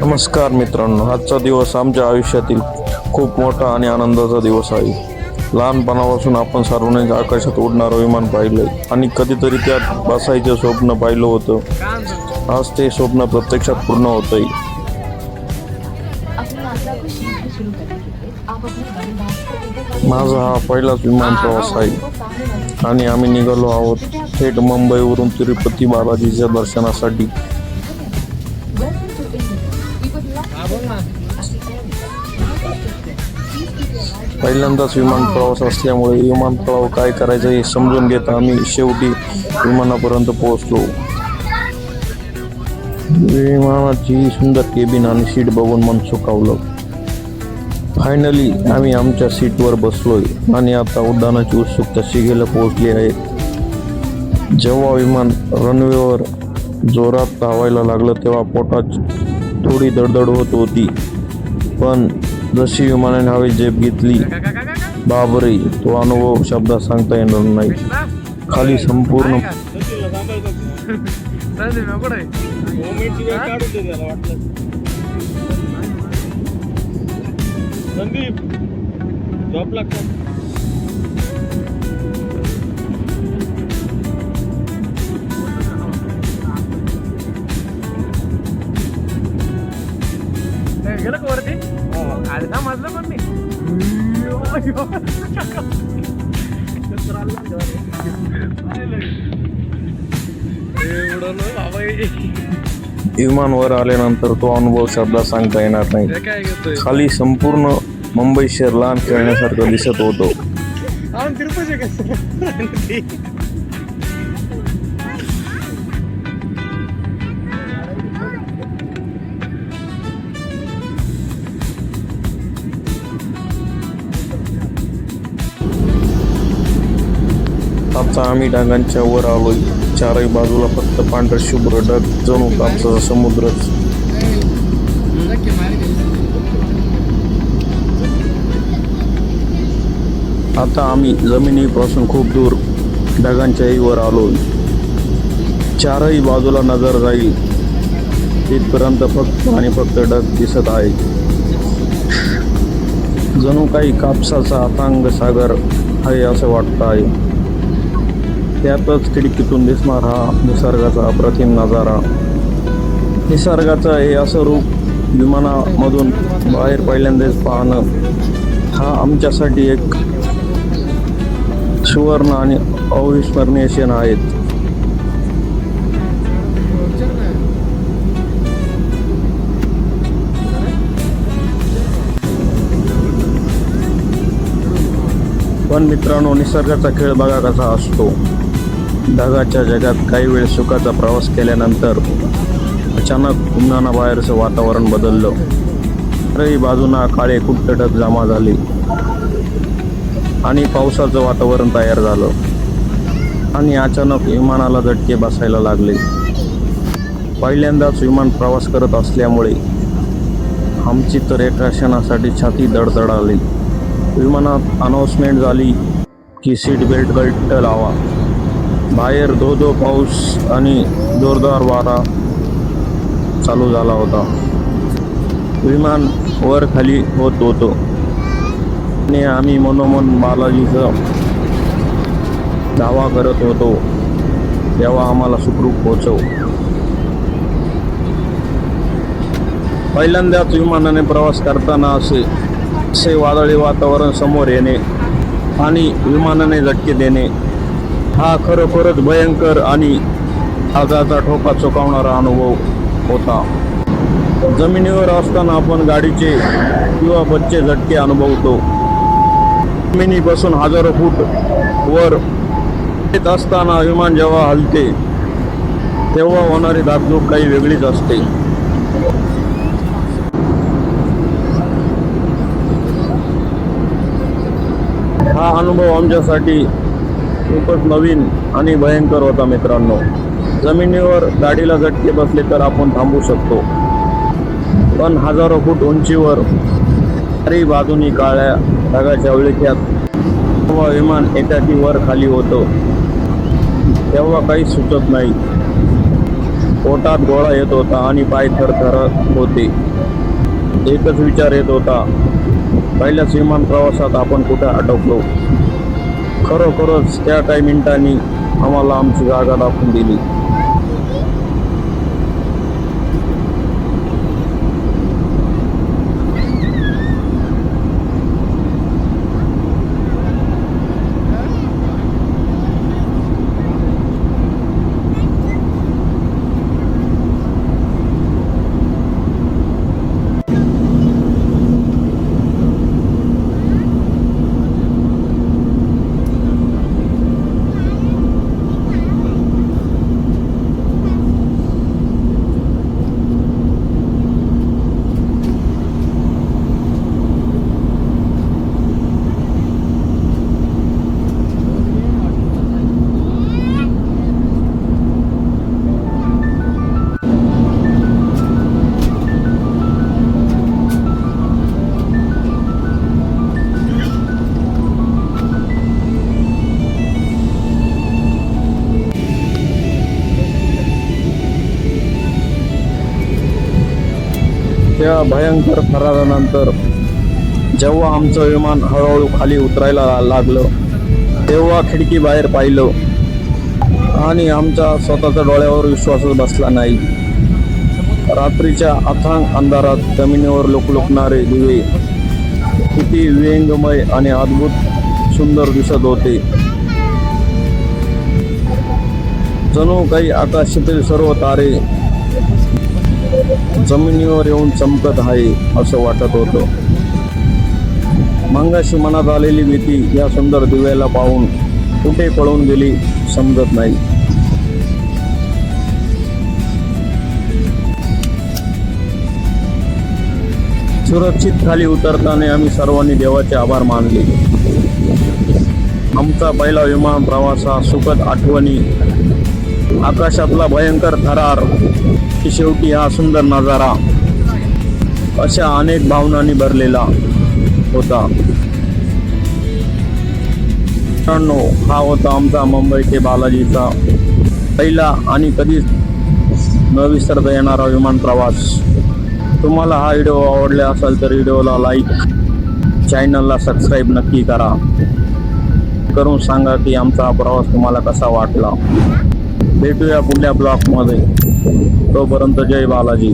नमस्कार मित्रांनो, आजचा दिवस आमच्या आयुष्यातील खूप मोठा आणि आनंदाचा दिवस आहे. लहानपणापासून आपण सर्वांनी आकाशात उडणारं विमान पाहिलंय आणि कधीतरी त्यात बसायचं स्वप्न पाहिलं होतं. आज ते स्वप्न प्रत्यक्षात पूर्ण होतंय. माझा हा पहिलाच विमान प्रवास आहे आणि आम्ही निघालो आहोत थेट मुंबईवरून तिरुपती बालाजीच्या दर्शनासाठी. पहिल्यांदाच विमान प्रवास असल्यामुळे विमानतळावर काय करायचं हे समजून घेता आम्ही शेवटी विमानापर्यंत पोहोचलो. विमानाची सुंदर केबिन आणि सीट बघून मन सुखावलं. फायनली आम्ही आमच्या सीटवर बसलोय आणि आता उड्डाणाची उत्सुकता शिगेला पोहोचली आहे. जेव्हा विमान रनवेवर जोरात धावायला लागलं तेव्हा पोटात थोडी दडदड होत होती, पण जशी विमानाने हवेत झेप घेतली, बापरे, तो अनुभव शब्दात सांगता येणार नाही. खाली संपूर्ण गेलं का वरती? आले ना मजलं पण मी विमानवर आल्यानंतर तो अनुभव शब्दात सांगता येणार नाही. खाली संपूर्ण मुंबई शहर लहान खेळण्यासारखं दिसत होतं. आता आम्ही ढगांच्या वर आलोय. चारही बाजूला फक्त पांढरे शुभ्र ढग, जणू कापसाचा समुद्रच. आता आम्ही जमिनीपासून खूप दूर ढगांच्याही वर आलोय. चारही बाजूला नजर जाईल तिथपर्यंत फक्त आणि फक्त ढग दिसत आहे. जणू काही कापसाचा अथांग सागर आहे असं वाटतं आहे. त्यातच खिडकीतून दिसणार हा निसर्गाचा अप्रतिम नजारा. निसर्गाचं हे असं रूप विमानामधून बाहेर पहिल्यांदाच पाहणं हा आमच्यासाठी एक सुवर्ण आणि अविस्मरणीय क्षण आहेत. पण मित्रांनो, निसर्गाचा खेळ बघा कसा असतो. ढगाच्या जगात काही वेळ सुखाचा प्रवास केल्यानंतर अचानक उन्हाळ्याबाहेरचं वातावरण बदललं. चारही बाजूंना काळे कुट्ट ढग जमा झाले आणि पावसाचं वातावरण तयार झालं आणि अचानक विमानाला झटके बसायला लागले. पहिल्यांदाच विमान प्रवास करत असल्यामुळे आमची तर एका क्षणासाठी छाती धडधडाली. विमानात अनाउन्समेंट झाली की सीट बेल्ट घट्ट लावा. बाहेर धो पाऊस आणि जोरदार वारा चालू झाला होता. विमान वर खाली होत होतं आणि आम्ही मनोमन बालाजीचा दावा करत होतो, तेव्हा आम्हाला सुखरूप पोहोचव. पहिल्यांदाच विमानाने प्रवास करताना असे वादळी वातावरण समोर येणे आणि विमानाने झटके देणे हा खरोखरच भयंकर आणि आघाताचा ठोका चुकवणारा अनुभव होता. जमिनीवर असताना आपण गाडीचे किंवा बसचे झटके अनुभवतो. जमिनीपासून हजारो फूट वर येत असताना विमान जेव्हा हलते तेव्हा होणारी धाकधूक काही वेगळीच असते. हा अनुभव आमच्यासाठी खूपच नवीन आणि भयंकर होता मित्रांनो. जमिनीवर गाडीला झटके बसले तर आपण थांबू शकतो, पण हजारो फूट उंचीवर चारही बाजूनी काळ्या ढगाच्या विळख्यात जेव्हा विमान एकाकी वर खाली होतं तेव्हा काही सुचत नाही. पोटात गोळा येत होता आणि पाय थरथरत होते. एकच विचार येत होता, पहिल्याच विमान प्रवासात आपण कुठे अडकलो. खरोखरच त्या काही मिनिटांनी आम्हाला आमची जागा दाखवून दिली. त्या भयंकर थरारानंतर जेव्हा आमचं विमान हळूहळू खाली उतरायला लागलं, तेव्हा खिडकी बाहेर पाहिलं आणि आमच्या स्वतःच्या डोळ्यावर विश्वासच बसला नाही. रात्रीच्या अथांग अंधारात जमिनीवर लुकलुकणारे दिवे किती व्यंगमय आणि अद्भुत सुंदर दिसत होते. जणू काही आकाशातील सर्व तारे जमिनीवर येऊन चमकत आहे असं वाटत होतं. मगाशी मनात आलेली भीती या सुंदर दिव्याला पाहून कुठे पळून गेली समजत नाही. सुरक्षित खाली उतरताना आम्ही सर्वांनी देवाचे आभार मानले. आमचा पहिला विमान प्रवास हा सुखद आठवणी, आकाशातला भयंकर थरार, की शेवटी हा सुंदर नजारा, अशा अनेक भावनांनी भरलेला होता. मित्रांनो, हा होता आमचा मुंबई ते बालाजीचा पहिला आणि कधीच न विसरता येणारा विमान प्रवास. तुम्हाला हा व्हिडिओ आवडला असेल तर व्हिडिओला लाईक, चॅनलला सबस्क्राईब नक्की करा. करून सांगा की आमचा हा प्रवास तुम्हाला कसा वाटला. भेटूया पुढल्या ब्लॉगमध्ये. तोपर्यंत जय बालाजी.